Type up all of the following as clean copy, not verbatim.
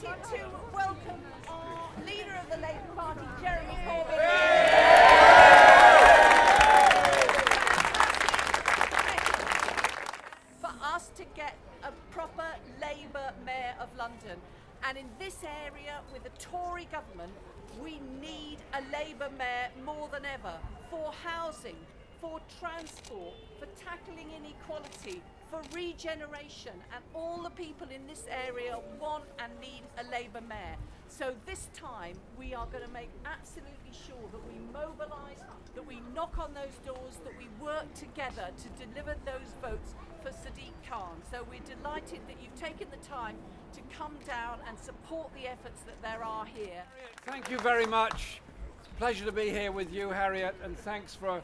delighted to welcome our leader of the Labour Party, Jeremy Corbyn. For us to get a proper Labour Mayor of London. And in this area, with the Tory government, we need a Labour Mayor more than ever for housing, for transport, for tackling inequality, for regeneration, and all the people in this area want and need a Labour Mayor. So this time we are going to make absolutely sure that we mobilise, that we knock on those doors, that we work together to deliver those votes for Sadiq Khan. So we're delighted that you've taken the time to come down and support the efforts that there are here. Thank you very much. It's a pleasure to be here with you, Harriet, and thanks for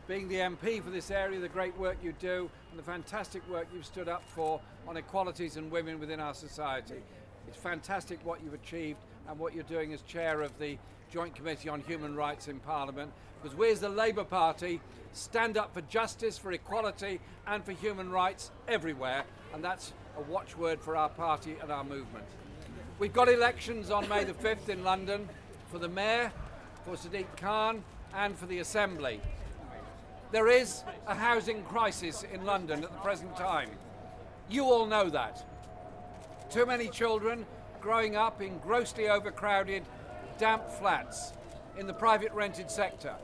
being the MP for this area, the great work you do, and the fantastic work you've stood up for on equalities and women within our society. It's fantastic what you've achieved and what you're doing as chair of the Joint Committee on Human Rights in Parliament, because we as the Labour Party stand up for justice, for equality and for human rights everywhere, and that's a watchword for our party and our movement. We've got elections on May the 5th in London for the Mayor, for Sadiq Khan and for the Assembly. There is a housing crisis in London at the present time. You all know that. Too many children growing up in grossly overcrowded, damp flats in the private rented sector,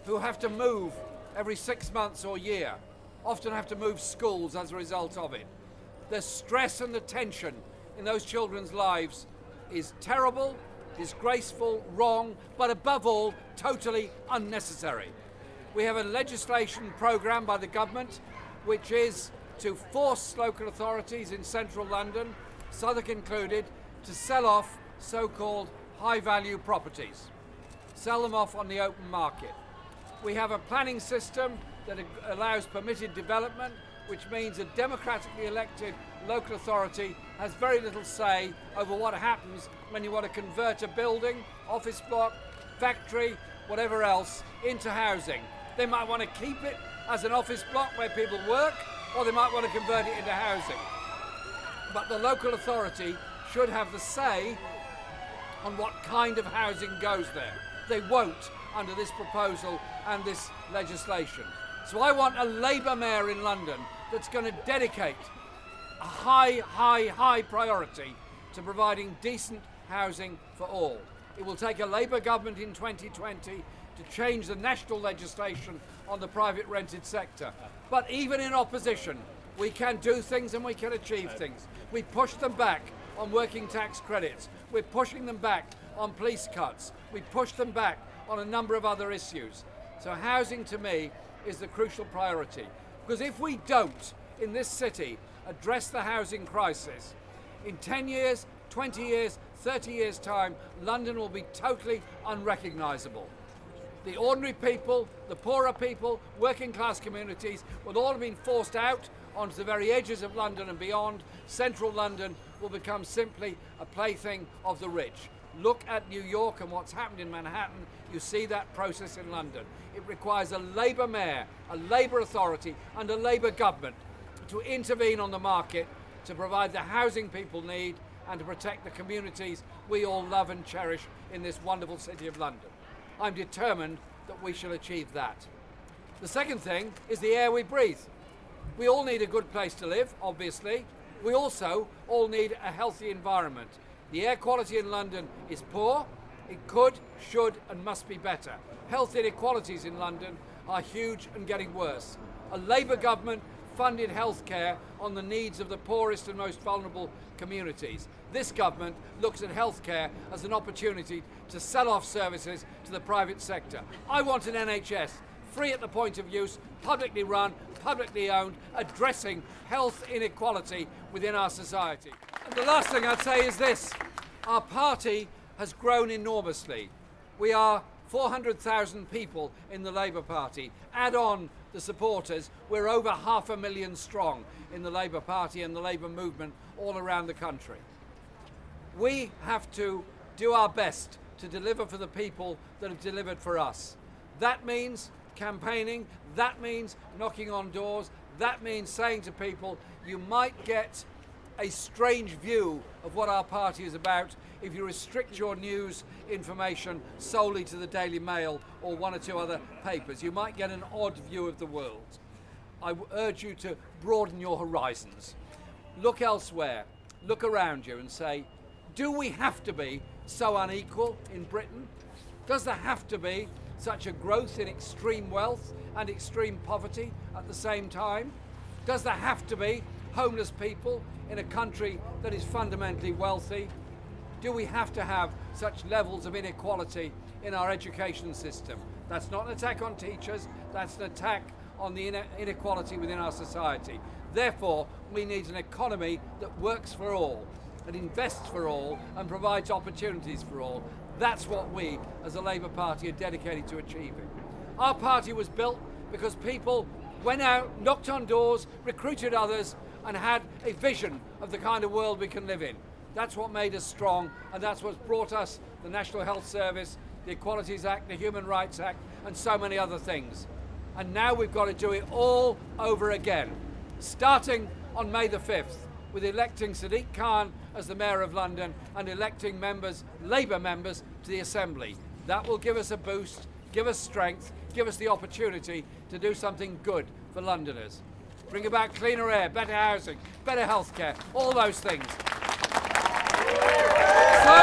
who have to move every 6 months or year, often have to move schools as a result of it. The stress and the tension in those children's lives is terrible, disgraceful, wrong, but above all, totally unnecessary. We have a legislation programme by the government which is to force local authorities in central London, Southwark included, to sell off so-called high-value properties. Sell them off on the open market. We have a planning system that allows permitted development, which means a democratically elected local authority has very little say over what happens when you want to convert a building, office block, factory, whatever else, into housing. They might want to keep it as an office block where people work, or they might want to convert it into housing. But the local authority should have the say on what kind of housing goes there. They won't under this proposal and this legislation. So I want a Labour Mayor in London that's going to dedicate a high priority to providing decent housing for all. It will take a Labour government in 2020 to change the national legislation on the private rented sector. But even in opposition, we can do things and we can achieve things. We push them back on working tax credits. We're pushing them back on police cuts. We push them back on a number of other issues. So housing to me is the crucial priority. Because if we don't, in this city, address the housing crisis, in 10 years, 20 years, 30 years' time, London will be totally unrecognisable. The ordinary people, the poorer people, working class communities will all have been forced out onto the very edges of London and beyond. Central London will become simply a plaything of the rich. Look at New York and what's happened in Manhattan. You see that process in London. It requires a Labour Mayor, a Labour authority and a Labour government to intervene on the market to provide the housing people need and to protect the communities we all love and cherish in this wonderful city of London. I'm determined that we shall achieve that. The second thing is the air we breathe. We all need a good place to live, obviously. We also all need a healthy environment. The air quality in London is poor. It could, should and must be better. Health inequalities in London are huge and getting worse. A Labour government funded healthcare on the needs of the poorest and most vulnerable communities. This government looks at healthcare as an opportunity to sell off services to the private sector. I want an NHS free at the point of use, publicly run, publicly owned, addressing health inequality within our society. And the last thing I'd say is this. Our party has grown enormously. We are 400,000 people in the Labour Party. Add on the supporters, we're over 500,000 strong in the Labour Party and the Labour movement all around the country. We have to do our best to deliver for the people that have delivered for us. That means campaigning, that means knocking on doors, that means saying to people, you might get a strange view of what our party is about if you restrict your news information solely to the Daily Mail or one or two other papers. You might get an odd view of the world. I urge you to broaden your horizons. Look elsewhere, look around you and say, do we have to be so unequal in Britain? Does there have to be such a growth in extreme wealth and extreme poverty at the same time? Does there have to be homeless people in a country that is fundamentally wealthy? Do we have to have such levels of inequality in our education system? That's not an attack on teachers, that's an attack on the inequality within our society. Therefore, we need an economy that works for all, that invests for all and provides opportunities for all. That's what we, as a Labour Party, are dedicated to achieving. Our party was built because people went out, knocked on doors, recruited others, and had a vision of the kind of world we can live in. That's what made us strong, and that's what's brought us the National Health Service, the Equalities Act, the Human Rights Act, and so many other things. And now we've got to do it all over again, starting on May the 5th, with electing Sadiq Khan as the Mayor of London and electing members, Labour members, to the Assembly. That will give us a boost, give us strength, give us the opportunity to do something good for Londoners. Bring about cleaner air, better housing, better healthcare, all those things. So